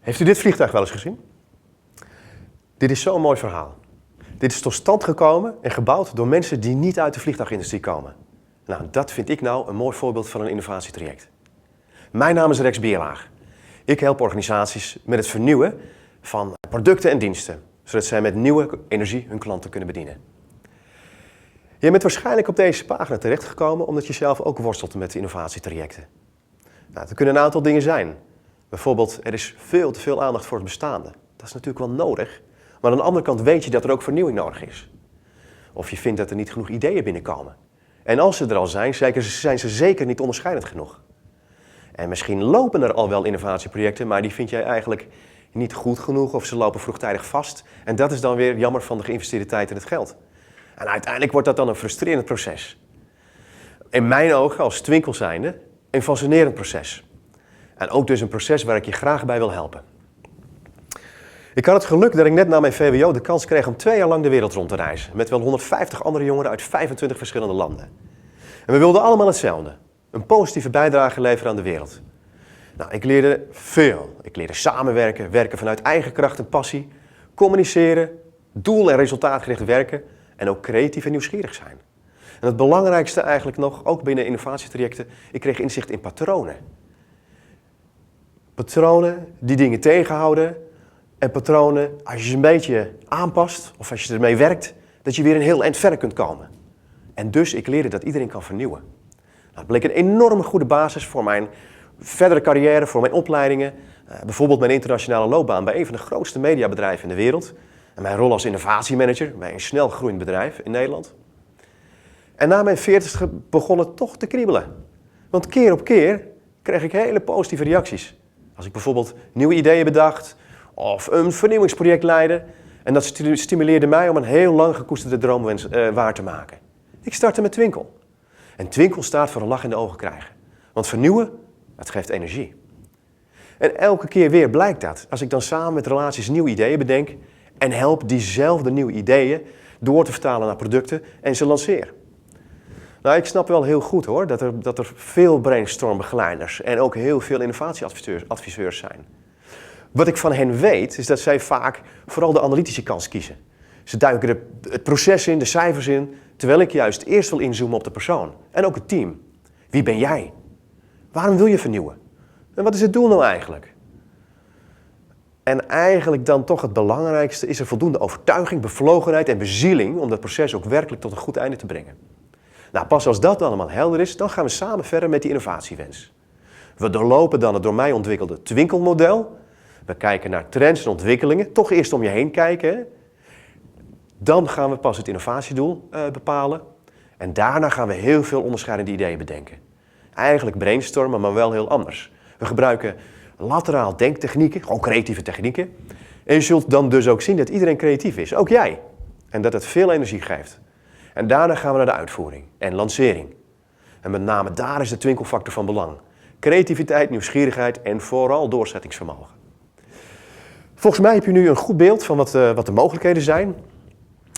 Heeft u dit vliegtuig wel eens gezien? Dit is zo'n mooi verhaal. Dit is tot stand gekomen en gebouwd door mensen die niet uit de vliegtuigindustrie komen. Nou, dat vind ik nou een mooi voorbeeld van een innovatietraject. Mijn naam is Rex Beerlaag. Ik help organisaties met het vernieuwen van producten en diensten, zodat zij met nieuwe energie hun klanten kunnen bedienen. Je bent waarschijnlijk op deze pagina terechtgekomen omdat je zelf ook worstelt met innovatietrajecten. Nou, er kunnen een aantal dingen zijn. Bijvoorbeeld, er is veel te veel aandacht voor het bestaande. Dat is natuurlijk wel nodig, maar aan de andere kant weet je dat er ook vernieuwing nodig is. Of je vindt dat er niet genoeg ideeën binnenkomen. En als ze er al zijn, zijn ze zeker niet onderscheidend genoeg. En misschien lopen er al wel innovatieprojecten, maar die vind jij eigenlijk niet goed genoeg of ze lopen vroegtijdig vast. En dat is dan weer jammer van de geïnvesteerde tijd en het geld. En uiteindelijk wordt dat dan een frustrerend proces. In mijn ogen, als Twinkel zijnde, een fascinerend proces. En ook dus een proces waar ik je graag bij wil helpen. Ik had het geluk dat ik net na mijn VWO de kans kreeg om 2 jaar lang de wereld rond te reizen. Met wel 150 andere jongeren uit 25 verschillende landen. En we wilden allemaal hetzelfde. Een positieve bijdrage leveren aan de wereld. Nou, ik leerde veel. Ik leerde samenwerken, werken vanuit eigen kracht en passie, communiceren, doel- en resultaatgericht werken en ook creatief en nieuwsgierig zijn. En het belangrijkste eigenlijk nog, ook binnen innovatietrajecten, ik kreeg inzicht in patronen. Patronen die dingen tegenhouden en patronen, als je ze een beetje aanpast of als je ermee werkt, dat je weer een heel eind verder kunt komen. En dus ik leerde dat iedereen kan vernieuwen. Nou, dat bleek een enorme goede basis voor mijn verdere carrière, voor mijn opleidingen. Bijvoorbeeld mijn internationale loopbaan bij een van de grootste mediabedrijven in de wereld. En mijn rol als innovatiemanager bij een snel groeiend bedrijf in Nederland. En na mijn 40ste begon het toch te kriebelen. Want keer op keer kreeg ik hele positieve reacties. Als ik bijvoorbeeld nieuwe ideeën bedacht of een vernieuwingsproject leidde. En dat stimuleerde mij om een heel lang gekoesterde droomwens waar te maken. Ik startte met Twinkel. En Twinkel staat voor een lach in de ogen krijgen. Want vernieuwen, dat geeft energie. En elke keer weer blijkt dat. Als ik dan samen met relaties nieuwe ideeën bedenk en help diezelfde nieuwe ideeën door te vertalen naar producten en ze lanceer. Nou, ik snap wel heel goed hoor, dat er veel brainstormbegeleiders en ook heel veel innovatieadviseurs zijn. Wat ik van hen weet, is dat zij vaak vooral de analytische kant kiezen. Ze duiken het proces in, de cijfers in, terwijl ik juist eerst wil inzoomen op de persoon. En ook het team. Wie ben jij? Waarom wil je vernieuwen? En wat is het doel nou eigenlijk? En eigenlijk dan toch het belangrijkste is er voldoende overtuiging, bevlogenheid en bezieling om dat proces ook werkelijk tot een goed einde te brengen. Nou, pas als dat allemaal helder is, dan gaan we samen verder met die innovatiewens. We doorlopen dan het door mij ontwikkelde Twinkel-model. We kijken naar trends en ontwikkelingen, toch eerst om je heen kijken. Hè? Dan gaan we pas het innovatiedoel bepalen. En daarna gaan we heel veel onderscheidende ideeën bedenken. Eigenlijk brainstormen, maar wel heel anders. We gebruiken lateraal denktechnieken, gewoon creatieve technieken. En je zult dan dus ook zien dat iedereen creatief is, ook jij. En dat het veel energie geeft. En daarna gaan we naar de uitvoering en lancering. En met name daar is de Twinkelfactor van belang. Creativiteit, nieuwsgierigheid en vooral doorzettingsvermogen. Volgens mij heb je nu een goed beeld van wat de mogelijkheden zijn.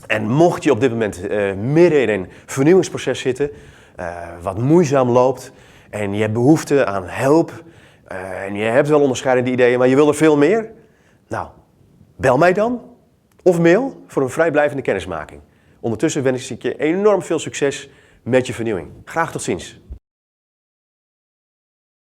En mocht je op dit moment midden in een vernieuwingsproces zitten, wat moeizaam loopt en je hebt behoefte aan hulp en je hebt wel onderscheidende ideeën, maar je wil er veel meer, nou, bel mij dan of mail voor een vrijblijvende kennismaking. Ondertussen wens ik je enorm veel succes met je vernieuwing. Graag tot ziens.